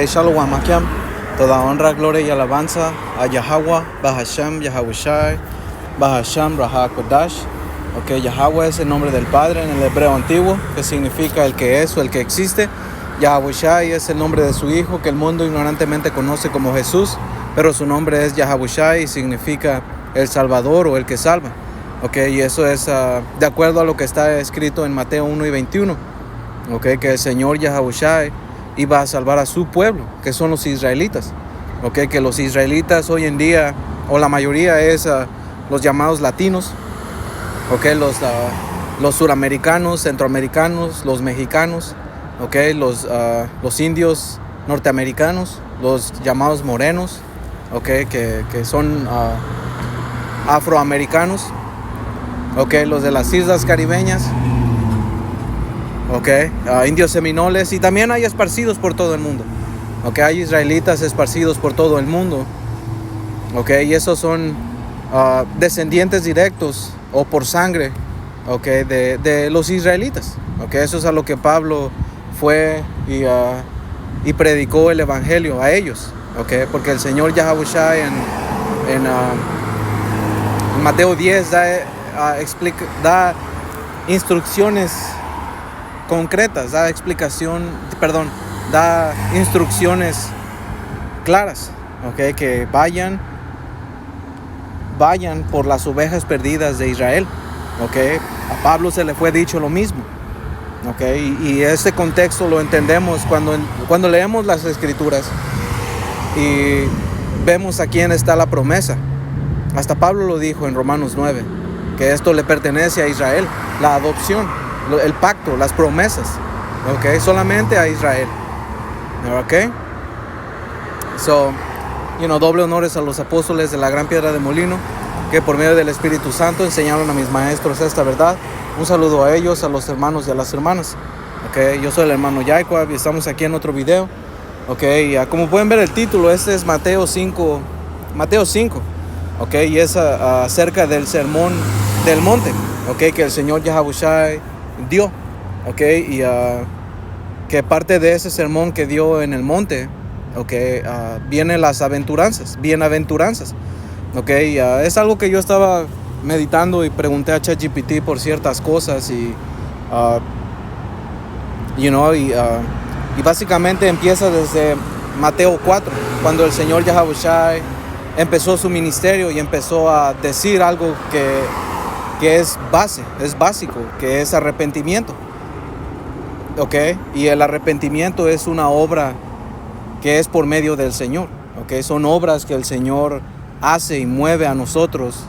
Shalom Makiam. Toda honra, gloria y alabanza a Yahweh, Bahashem, Yahawashi, Bahashem, Raha Kodash. Yahweh es el nombre del Padre en el hebreo antiguo, que significa el que es o el que existe. Yahawashi es el nombre de su Hijo, que el mundo ignorantemente conoce como Jesús, pero su nombre es Yahawashi y significa el Salvador o el que salva. Y eso es de acuerdo a lo que está escrito en Mateo 1 y 21. Que el Señor Yahawashi iba a salvar a su pueblo, que son los israelitas. Que los israelitas hoy en día, o la mayoría, es los llamados latinos. Los suramericanos, centroamericanos, los mexicanos, los indios norteamericanos, los llamados morenos, que son afroamericanos, los de las islas caribeñas, indios seminoles, y también hay esparcidos por todo el mundo. Hay israelitas esparcidos por todo el mundo. Y esos son descendientes directos o por sangre, de los israelitas. Eso es a lo que Pablo fue y predicó el evangelio a ellos. Porque el Señor Yahawashi en Mateo 10 da instrucciones concretas, da instrucciones claras, que vayan por las ovejas perdidas de Israel. A Pablo se le fue dicho lo mismo. Y ese contexto lo entendemos cuando leemos las escrituras y vemos a quién está la promesa. Hasta Pablo lo dijo en Romanos 9, que esto le pertenece a Israel, la adopción, el pacto, las promesas, solamente a Israel. Doble honores a los apóstoles de la Gran Piedra de Molino, que por medio del Espíritu Santo enseñaron a mis maestros esta verdad. Un saludo a ellos, a los hermanos y a las hermanas. Yo soy el hermano Yaikwa y estamos aquí en otro video. Como pueden ver el título, este es Mateo 5. Y es acerca del sermón del monte, que el Señor Yahawashi dio. Y que parte de ese sermón que dio en el monte, vienen las bienaventuranzas. Es algo que yo estaba meditando y pregunté a ChatGPT por ciertas cosas y básicamente empieza desde Mateo 4, cuando el Señor Yahawashi empezó su ministerio y empezó a decir algo que es básico, que es arrepentimiento. Y el arrepentimiento es una obra que es por medio del Señor. Son obras que el Señor hace y mueve a nosotros,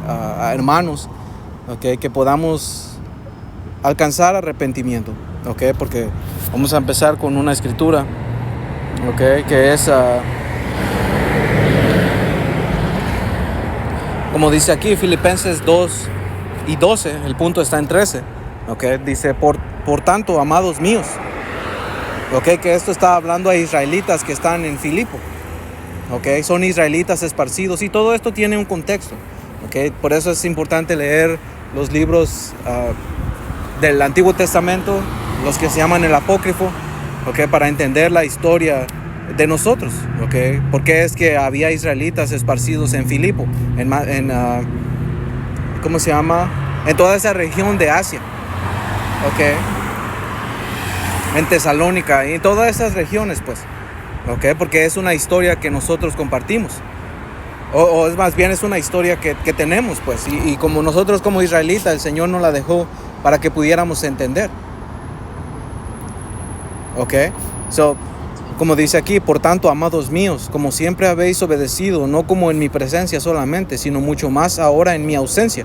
a hermanos, que podamos alcanzar arrepentimiento. Porque vamos a empezar con una escritura, que es como dice aquí, Filipenses 2 y 12, el punto está en 13. Dice, por tanto, amados míos, que esto está hablando a israelitas que están en Filipo. Son israelitas esparcidos y todo esto tiene un contexto. Por eso es importante leer los libros del Antiguo Testamento, los que se llaman el apócrifo, para entender la historia de nosotros. Porque es que había israelitas esparcidos en Filipo, en toda esa región de Asia, en Tesalónica y en todas esas regiones, pues. Porque es una historia que nosotros compartimos, o es más bien es una historia que tenemos, pues, y como nosotros como israelitas, el Señor nos la dejó para que pudiéramos entender. Como dice aquí, por tanto, amados míos, como siempre habéis obedecido, no como en mi presencia solamente, sino mucho más ahora en mi ausencia,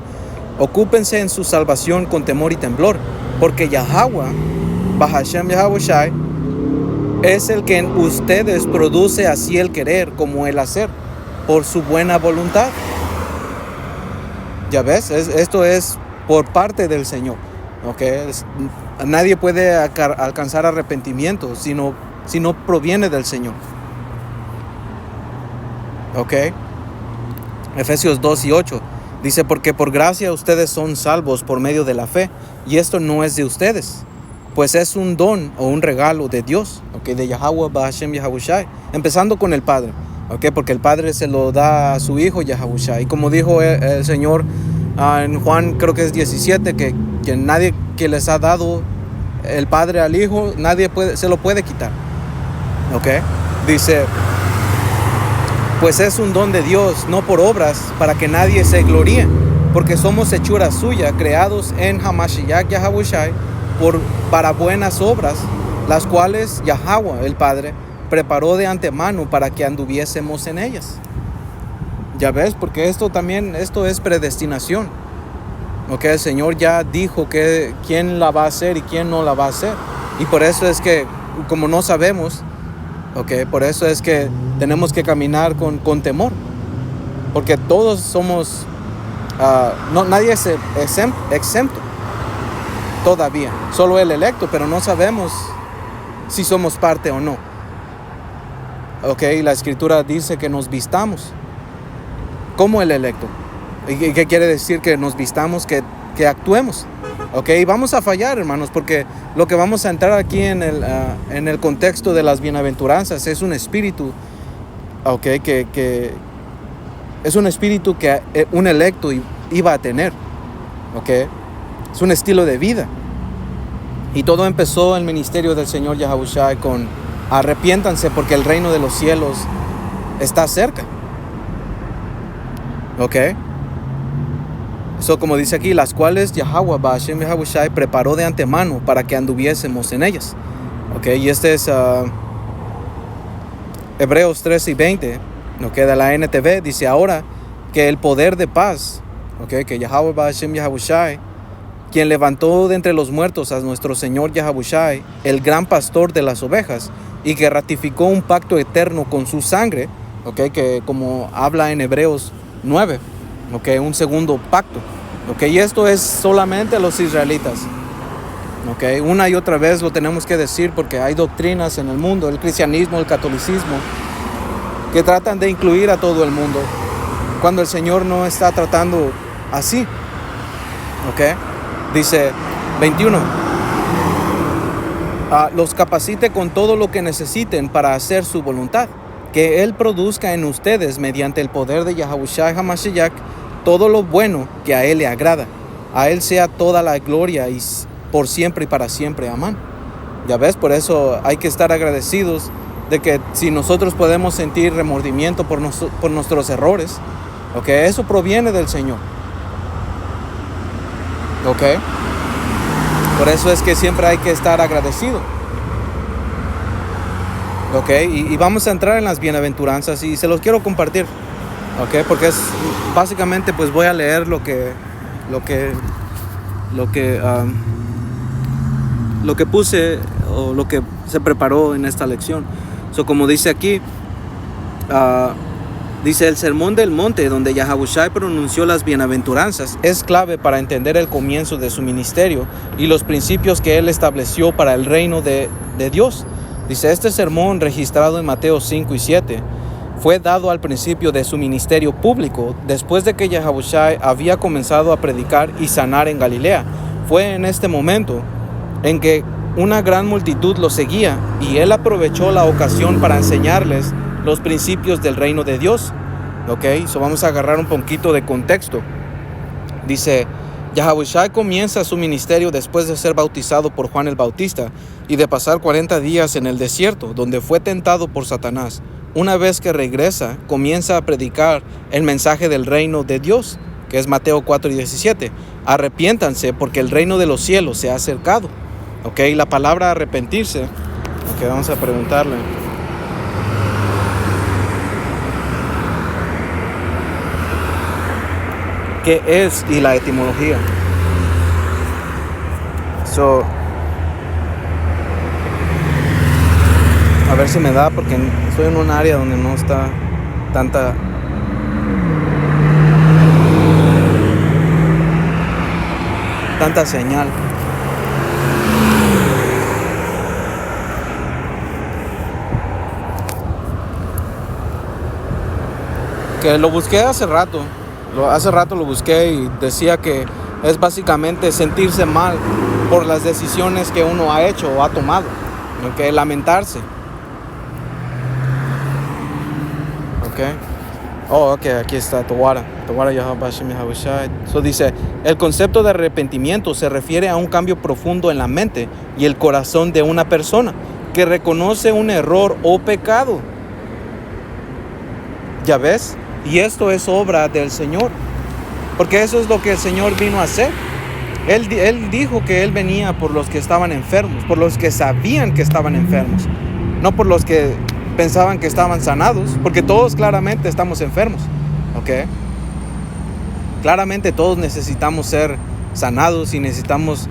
ocúpense en su salvación con temor y temblor, porque Yahweh, Bahashem Yahawashi, es el que en ustedes produce así el querer como el hacer, por su buena voluntad. Ya ves, esto es por parte del Señor. Nadie puede alcanzar arrepentimiento si no proviene del Señor. Efesios 2 y 8 dice, porque por gracia ustedes son salvos por medio de la fe, y esto no es de ustedes, pues es un don o un regalo de Dios, ¿okay? De Yahweh Bahashem Yahawashi, empezando con el Padre, ¿okay? Porque el Padre se lo da a su Hijo Yahawashi. Y como dijo el Señor en Juan, creo que es 17, que nadie que les ha dado el Padre al Hijo, nadie se lo puede quitar, ¿okay? Dice, pues es un don de Dios, no por obras, para que nadie se gloríe, porque somos hechura suya, creados en Hamashiach Yahawashi, para buenas obras, las cuales Yahweh, el Padre, preparó de antemano para que anduviésemos en ellas. Ya ves, porque esto es predestinación. Okay, el Señor ya dijo que quién la va a hacer y quién no la va a hacer. Y por eso es que, como no sabemos, okay, por eso es que tenemos que caminar con temor. Porque todos somos, nadie es exento todavía. Solo el electo, pero no sabemos si somos parte o no. Okay, la Escritura dice que nos vistamos como el electo. ¿Y qué quiere decir? Que nos vistamos, que actuemos. Okay, vamos a fallar, hermanos, porque lo que vamos a entrar aquí en el contexto de las bienaventuranzas es un espíritu, okay, que es un espíritu que un electo iba a tener. Okay, es un estilo de vida. Y todo empezó el ministerio del Señor Yahawashi con arrepiéntanse porque el reino de los cielos está cerca. Okay. So, como dice aquí, las cuales Yahweh Bahashem Yahawashi preparó de antemano para que anduviésemos en ellas. Okay. Y este es Hebreos 13 y 20, okay, de la NTV. Dice ahora que el poder de paz, okay, que Yahweh Bahashem Yahawashi, quien levantó de entre los muertos a nuestro Señor Yahawashi, el gran pastor de las ovejas, y que ratificó un pacto eterno con su sangre, okay, que como habla en Hebreos 9, okay, un segundo pacto. Okay, y esto es solamente a los israelitas. Okay, una y otra vez lo tenemos que decir porque hay doctrinas en el mundo, el cristianismo, el catolicismo, que tratan de incluir a todo el mundo, cuando el Señor no está tratando así. Okay. Dice 21, los capacite con todo lo que necesiten para hacer su voluntad, que Él produzca en ustedes mediante el poder de Yahawashi HaMashiach todo lo bueno que a Él le agrada. A Él sea toda la gloria y por siempre y para siempre. Amén. Ya ves, por eso hay que estar agradecidos de que si nosotros podemos sentir remordimiento por nuestros errores, okay, eso proviene del Señor. Okay. Por eso es que siempre hay que estar agradecido. Okay. Y vamos a entrar en las bienaventuranzas y se los quiero compartir. Okay. Porque es básicamente, pues voy a leer lo que puse o lo que se preparó en esta lección. So, como dice aquí, dice el sermón del monte donde Yahawashi pronunció las bienaventuranzas es clave para entender el comienzo de su ministerio y los principios que él estableció para el reino de Dios. Dice, este sermón registrado en Mateo 5 y 7 fue dado al principio de su ministerio público después de que Yahawashi había comenzado a predicar y sanar en Galilea. Fue en este momento en que una gran multitud lo seguía y él aprovechó la ocasión para enseñarles los principios del reino de Dios. Ok, so vamos a agarrar un poquito de contexto. Dice, Yahawashi comienza su ministerio después de ser bautizado por Juan el Bautista y de pasar 40 días en el desierto, donde fue tentado por Satanás. Una vez que regresa, comienza a predicar el mensaje del reino de Dios, que es Mateo 4 y 17. Arrepiéntanse porque el reino de los cielos se ha acercado. Ok, la palabra arrepentirse, ok, vamos a preguntarle. ¿Qué es? Y la etimología. A ver si me da, porque estoy en un área donde no está tanta señal. Que lo busqué hace rato. Hace rato lo busqué y decía que es básicamente sentirse mal por las decisiones que uno ha hecho o ha tomado. ¿Ok? Lamentarse. ¿Ok? Oh, ok, aquí está Tawara Yahweh Hashem Yahweh Shai. So dice, el concepto de arrepentimiento se refiere a un cambio profundo en la mente y el corazón de una persona que reconoce un error o pecado. ¿Ya ves? Y esto es obra del Señor, porque eso es lo que el Señor vino a hacer. Él dijo que Él venía por los que estaban enfermos, por los que sabían que estaban enfermos, no por los que pensaban que estaban sanados, porque todos claramente estamos enfermos, ¿ok? Claramente todos necesitamos ser sanados y necesitamos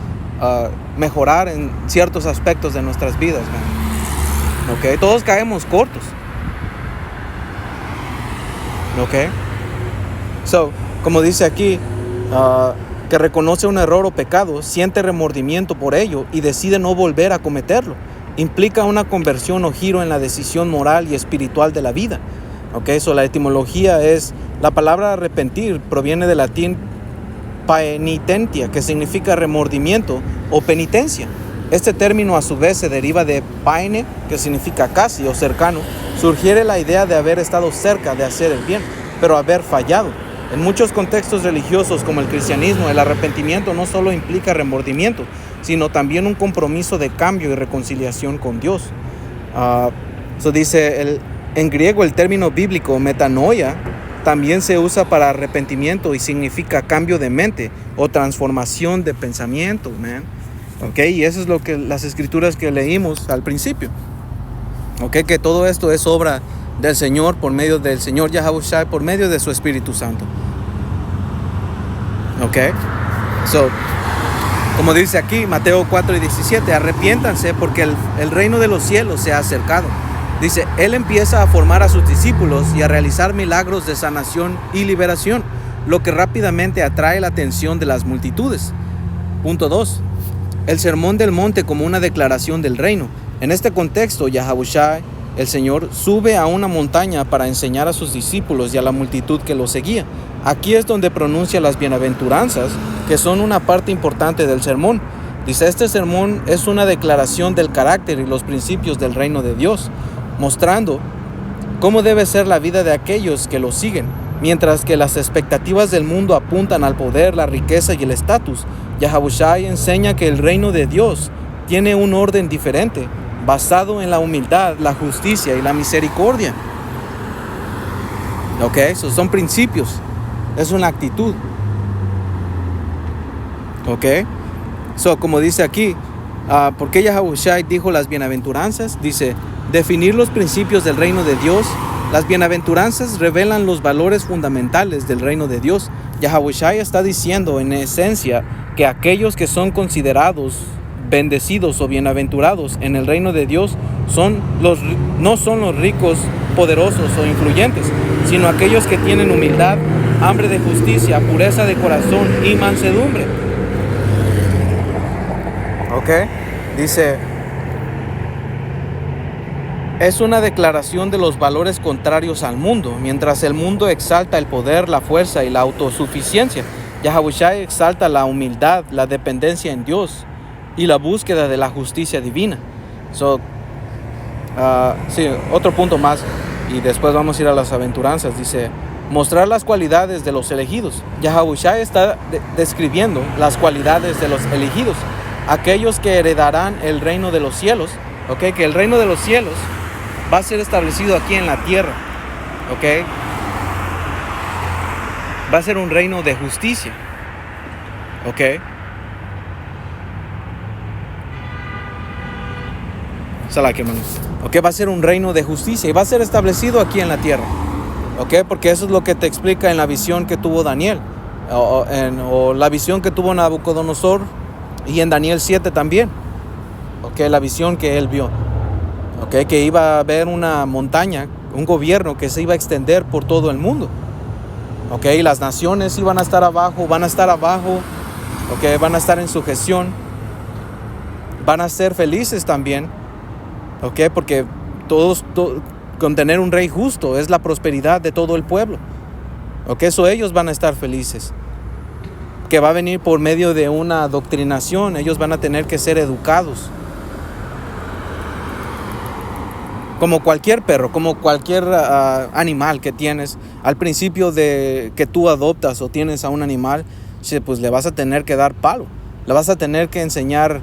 mejorar en ciertos aspectos de nuestras vidas, man. ¿Ok? Todos caemos cortos, ¿ok? So, como dice aquí, que reconoce un error o pecado, siente remordimiento por ello y decide no volver a cometerlo. Implica una conversión o giro en la decisión moral y espiritual de la vida. Okay, so la etimología es, la palabra arrepentir proviene del latín paenitentia, que significa remordimiento o penitencia. Este término a su vez se deriva de paene, que significa casi o cercano. Sugiere la idea de haber estado cerca de hacer el bien, pero haber fallado. En muchos contextos religiosos como el cristianismo, el arrepentimiento no solo implica remordimiento, sino también un compromiso de cambio y reconciliación con Dios. Dice, en griego el término bíblico metanoia también se usa para arrepentimiento y significa cambio de mente o transformación de pensamiento, man. Okay, y eso es lo que las escrituras que leímos al principio. Okay, que todo esto es obra del Señor, por medio del Señor Yahweh Shai, por medio de su Espíritu Santo. Okay, so, como dice aquí, Mateo 4:17, arrepiéntanse porque el reino de los cielos se ha acercado. Dice, Él empieza a formar a sus discípulos y a realizar milagros de sanación y liberación, lo que rápidamente atrae la atención de las multitudes. Punto 2. El sermón del monte como una declaración del reino. En este contexto, Yahawashi, el Señor, sube a una montaña para enseñar a sus discípulos y a la multitud que lo seguía. Aquí es donde pronuncia las bienaventuranzas, que son una parte importante del sermón. Dice, este sermón es una declaración del carácter y los principios del reino de Dios, mostrando cómo debe ser la vida de aquellos que lo siguen. Mientras que las expectativas del mundo apuntan al poder, la riqueza y el estatus, Yahawashi enseña que el reino de Dios tiene un orden diferente, basado en la humildad, la justicia y la misericordia. Ok, esos son principios, es una actitud. Ok, como dice aquí, ¿por qué Yahawashi dijo las bienaventuranzas? Dice, definir los principios del reino de Dios. Las bienaventuranzas revelan los valores fundamentales del reino de Dios. Yahawashi está diciendo en esencia que aquellos que son considerados bendecidos o bienaventurados en el reino de Dios no son los ricos, poderosos o influyentes, sino aquellos que tienen humildad, hambre de justicia, pureza de corazón y mansedumbre. Ok, dice, es una declaración de los valores contrarios al mundo. Mientras el mundo exalta el poder, la fuerza y la autosuficiencia, Yahawashi exalta la humildad, la dependencia en Dios y la búsqueda de la justicia divina. Otro punto más y después vamos a ir a las aventuranzas. Dice, mostrar las cualidades de los elegidos. Yahawashi está describiendo las cualidades de los elegidos, aquellos que heredarán el reino de los cielos. Okay, que el reino de los cielos va a ser establecido aquí en la tierra. Okay, va a ser un reino de justicia. Okay, va a ser un reino de justicia y va a ser establecido aquí en la tierra. Okay, porque eso es lo que te explica en la visión que tuvo Daniel, o la visión que tuvo Nabucodonosor, y en Daniel 7 también. Okay, la visión que él vio. Okay, que iba a haber una montaña, un gobierno que se iba a extender por todo el mundo. Okay, las naciones iban a estar abajo, okay, van a estar en sujeción, van a ser felices también. Okay, porque con tener un rey justo es la prosperidad de todo el pueblo. Okay, ellos van a estar felices. que va a venir por medio de una adoctrinación. Ellos van a tener que ser educados. Como cualquier perro, como cualquier animal que tienes, al principio de que tú adoptas o tienes a un animal, pues le vas a tener que dar palo. Le vas a tener que enseñar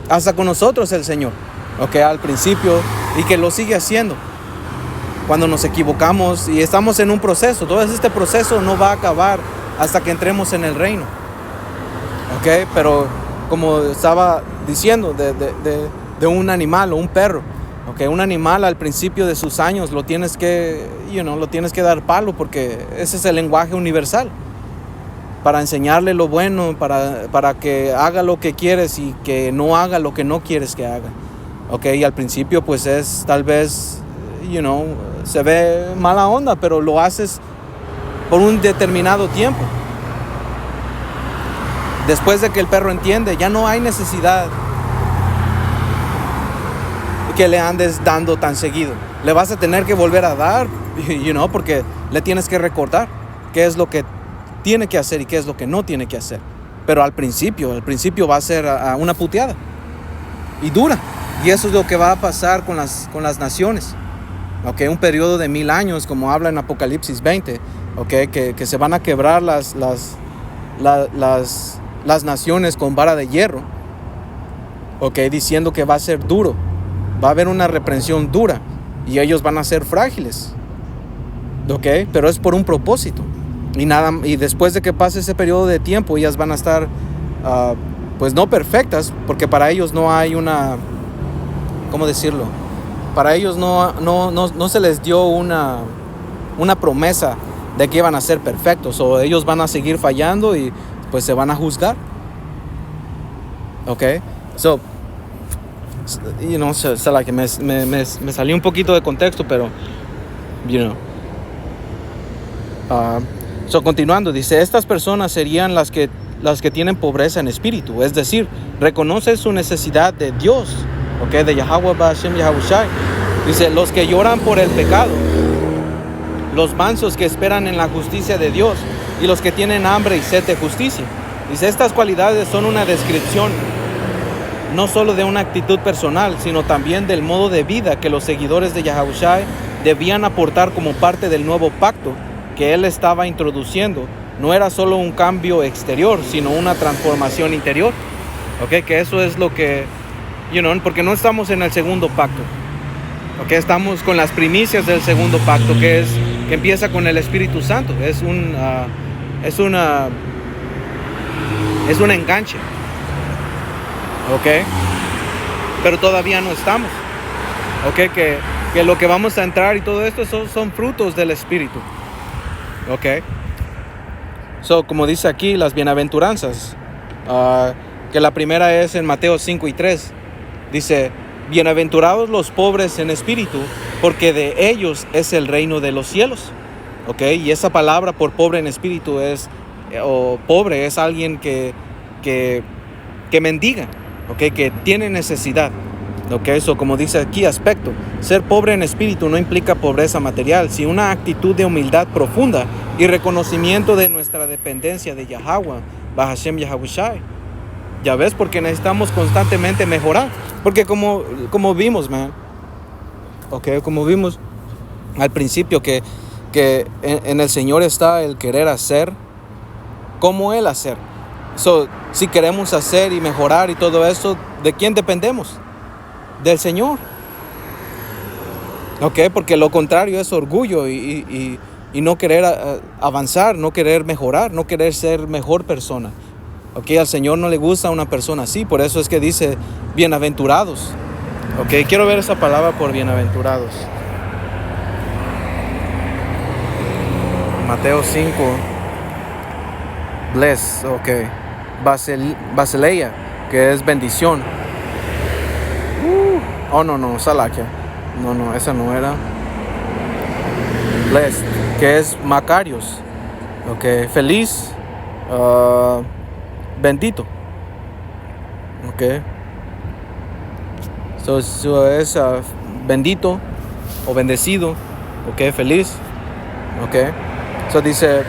hasta con nosotros el Señor, al principio, y que lo sigue haciendo. Cuando nos equivocamos y estamos en un proceso, todo este proceso no va a acabar hasta que entremos en el reino. Pero como estaba diciendo de un animal o un perro, un animal al principio de sus años lo tienes que dar palo, porque ese es el lenguaje universal, para enseñarle lo bueno, para que haga lo que quieres y que no haga lo que no quieres que haga. Y al principio pues es tal vez, se ve mala onda, pero lo haces por un determinado tiempo. Después de que el perro entiende, ya no hay necesidad que le andes dando tan seguido. Le vas a tener que volver a dar, porque le tienes que recordar qué es lo que tiene que hacer y qué es lo que no tiene que hacer. Pero al principio va a ser una puteada y dura. Y eso es lo que va a pasar con las naciones. Un periodo de 1000 años, como habla en Apocalipsis 20, que se van a quebrar las naciones con vara de hierro, diciendo que va a ser duro, va a haber una reprensión dura y ellos van a ser frágiles, pero es por un propósito. Y después de que pase ese periodo de tiempo, ellas van a estar pues no perfectas, porque para ellos no hay una, ¿cómo decirlo? Para ellos no se les dio una promesa de que iban a ser perfectos, o ellos van a seguir fallando y pues se van a juzgar. So like me salí un poquito de contexto, pero continuando, dice, estas personas serían las que tienen pobreza en espíritu, es decir, reconocen su necesidad de Dios, de Yahweh Bahashem Yahushai. Dice, los que lloran por el pecado, los mansos que esperan en la justicia de Dios, y los que tienen hambre y sed de justicia. Dice, estas cualidades son una descripción no solo de una actitud personal, sino también del modo de vida que los seguidores de Yahushai debían aportar como parte del nuevo pacto que él estaba introduciendo. No era solo un cambio exterior, sino una transformación interior. Que eso es lo que, porque no estamos en el segundo pacto. Estamos con las primicias del segundo pacto, que empieza con el Espíritu Santo. Es un enganche. Pero todavía no estamos. Que lo que vamos a entrar y todo esto son frutos del Espíritu. Como dice aquí, las bienaventuranzas, que la primera es en Mateo 5:3. Dice, bienaventurados los pobres en espíritu, porque de ellos es el reino de los cielos. Y esa palabra por pobre en espíritu pobre es alguien que mendiga, que tiene necesidad. Eso, como dice aquí, aspecto. Ser pobre en espíritu no implica pobreza material, sino una actitud de humildad profunda y reconocimiento de nuestra dependencia de Yahweh, Bahashem Yahushai. Ya ves, porque necesitamos constantemente mejorar. Porque como vimos, como vimos al principio, que en el Señor está el querer hacer como Él hacer. Si queremos hacer y mejorar y todo eso, ¿de quién dependemos? Del Señor. Porque lo contrario es orgullo y no querer avanzar, no querer mejorar, no querer ser mejor persona. Al Señor no le gusta una persona así, por eso es que dice bienaventurados. Quiero ver esa palabra por bienaventurados. Mateo 5. Bless, Basileia, que es bendición. No, Salakia. No, esa no era. Blessed, que es Macarios. Feliz, bendito. Eso es bendito o bendecido. Feliz. Dice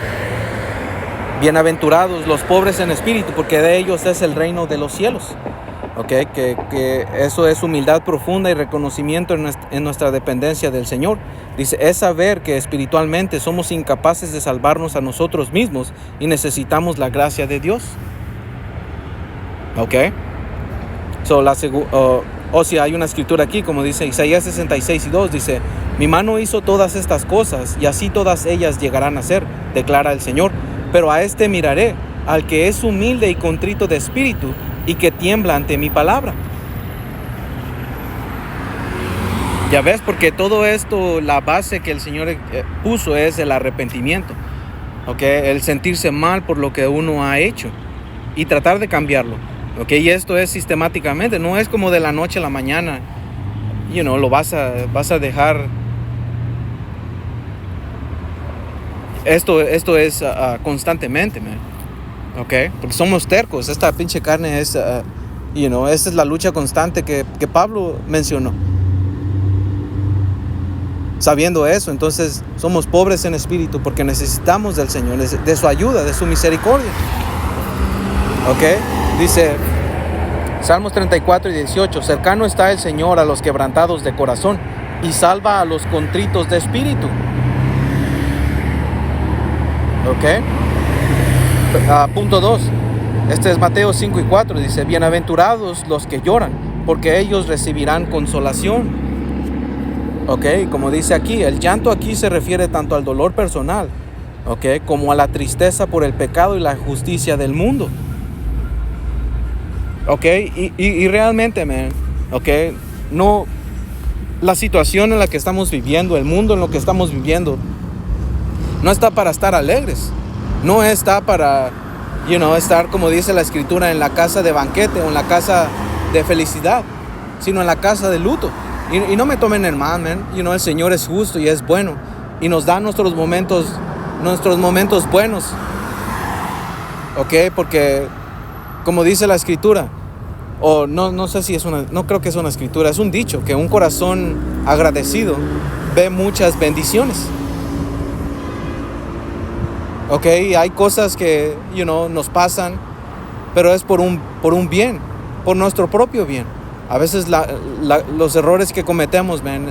Bienaventurados los pobres en espíritu, porque de ellos es el reino de los cielos. Okay, que eso es humildad profunda y reconocimiento en nuestra dependencia del Señor. Dice, es saber que espiritualmente somos incapaces de salvarnos a nosotros mismos y necesitamos la gracia de Dios. Ok. Si hay una escritura aquí, como dice Isaías 66:2, dice, mi mano hizo todas estas cosas y así todas ellas llegarán a ser, declara el Señor. Pero a este miraré, al que es humilde y contrito de espíritu y que tiembla ante mi palabra. Ya ves, porque todo esto, la base que el Señor puso es el arrepentimiento. Okay, el sentirse mal por lo que uno ha hecho y tratar de cambiarlo. Okay, y esto es sistemáticamente, no es como de la noche a la mañana. Lo vas a dejar. Esto es constantemente, man. Okay, porque somos tercos. Esta pinche carne es, esta es la lucha constante que Pablo mencionó. Sabiendo eso, entonces somos pobres en espíritu porque necesitamos del Señor, de su ayuda, de su misericordia. Okay, dice Salmos 34:18, cercano está el Señor a los quebrantados de corazón y salva a los contritos de espíritu. Ok. Punto 2. Este es Mateo 5:4. Dice, bienaventurados los que lloran, porque ellos recibirán consolación. Ok, como dice aquí, el llanto aquí se refiere tanto al dolor personal, ok, como a la tristeza por el pecado y la injusticia del mundo. Ok, y realmente, man, ok, no, la situación en la que estamos viviendo, el mundo en lo que estamos viviendo, no está para estar alegres, no está para, estar, como dice la escritura, en la casa de banquete o en la casa de felicidad, sino en la casa de luto. Y no me tomen en mal, man, el Señor es justo y es bueno y nos da nuestros momentos buenos, ok, porque como dice la escritura, o no sé si no creo que es una escritura, es un dicho, que un corazón agradecido ve muchas bendiciones. Ok, hay cosas que, nos pasan, pero es por un bien, por nuestro propio bien. A veces los errores que cometemos, man,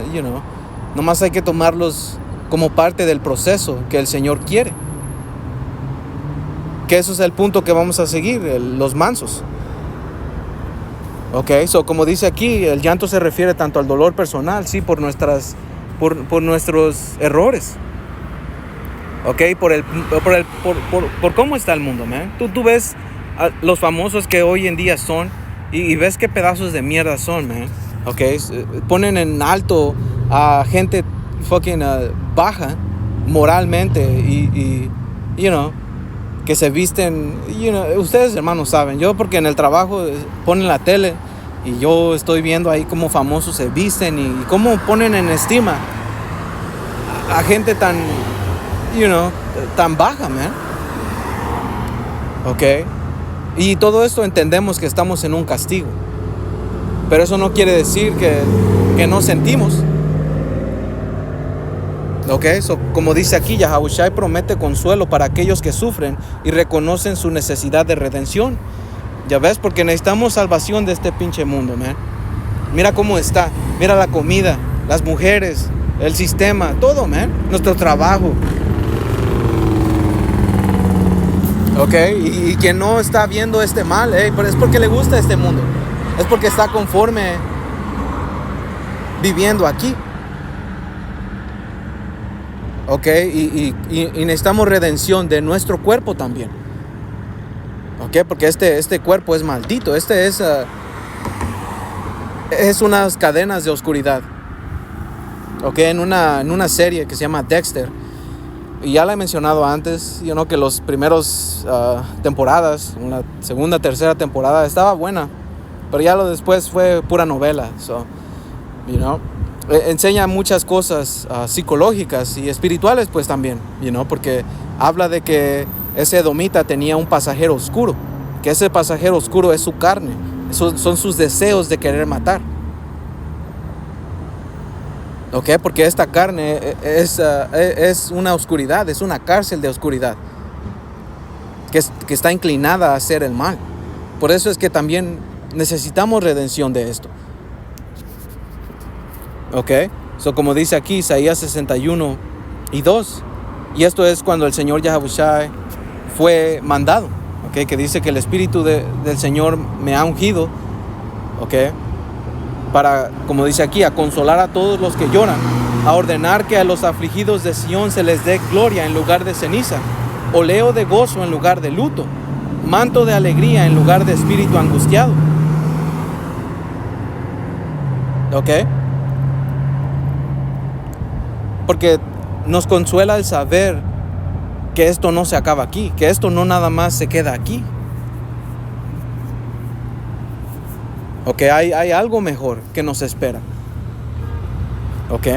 nomás hay que tomarlos como parte del proceso que el Señor quiere. Que eso es el punto que vamos a seguir, los mansos. Ok, como dice aquí, el llanto se refiere tanto al dolor personal, sí, por nuestros errores. Ok, por cómo está el mundo, man. Tú ves a los famosos que hoy en día son y ves qué pedazos de mierda son, man. Ok, ponen en alto a gente fucking baja moralmente y que se visten, ustedes hermanos saben, yo porque en el trabajo ponen la tele y yo estoy viendo ahí cómo famosos se visten y cómo ponen en estima a gente tan, tan baja, man. Ok, y todo esto entendemos que estamos en un castigo, pero eso no quiere decir que no sentimos. Ok, como dice aquí, Yahawashi promete consuelo para aquellos que sufren y reconocen su necesidad de redención. Ya ves, porque necesitamos salvación de este pinche mundo, man. Mira cómo está, mira la comida, las mujeres, el sistema, todo, man. Nuestro trabajo. Ok, y quien no está viendo este mal, pero es porque le gusta este mundo. Es porque está conforme viviendo aquí. Ok, y necesitamos redención de nuestro cuerpo también. Ok, porque este cuerpo es maldito. Es unas cadenas de oscuridad. Ok, en una serie que se llama Dexter. Y ya la he mencionado antes, que los primeros temporadas, una segunda, tercera temporada, estaba buena. Pero ya lo después fue pura novela. Enseña muchas cosas psicológicas y espirituales pues también, porque habla de que ese edomita tenía un pasajero oscuro, que ese pasajero oscuro es su carne, son sus deseos de querer matar. Ok, porque esta carne es una oscuridad, es una cárcel de oscuridad. que está inclinada a hacer el mal. Por eso es que también necesitamos redención de esto. Ok, como dice aquí Isaías 61:2, y esto es cuando el Señor Yahawashi fue mandado, ok, que dice que el Espíritu del Señor me ha ungido, ok, para, como dice aquí, a consolar a todos los que lloran, a ordenar que a los afligidos de Sión se les dé gloria en lugar de ceniza, oleo de gozo en lugar de luto, manto de alegría en lugar de espíritu angustiado. ¿Ok? Porque nos consuela el saber que esto no se acaba aquí, que esto no nada más se queda aquí. ¿Ok? Hay algo mejor que nos espera. ¿Ok?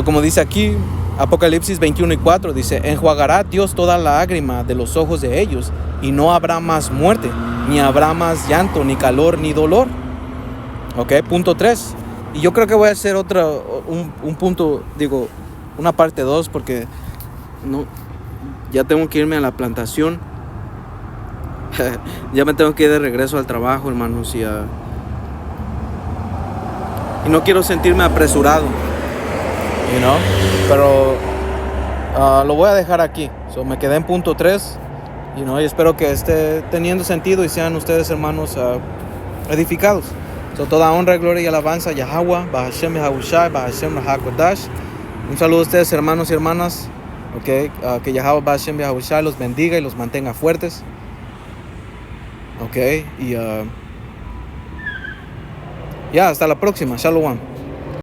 Como dice aquí, Apocalipsis 21:4, dice: enjuagará Dios toda lágrima de los ojos de ellos, y no habrá más muerte, ni habrá más llanto, ni calor, ni dolor. ¿Ok? Punto 3. Y yo creo que voy a hacer un punto, una parte 2, porque no, ya tengo que irme a la plantación. Ya me tengo que ir de regreso al trabajo, hermanos, y no quiero sentirme apresurado, pero lo voy a dejar aquí. Me quedé en punto 3, y espero que esté teniendo sentido y sean ustedes, hermanos, edificados. Toda honra, gloria y alabanza a Yahweh, Bahashem Yahawashi, Bahashem Raha Kodash. Un saludo a ustedes, hermanos y hermanas. Okay, que Yahweh Bahashem Yahawashi los bendiga y los mantenga fuertes. Ok, y hasta la próxima. Shalom.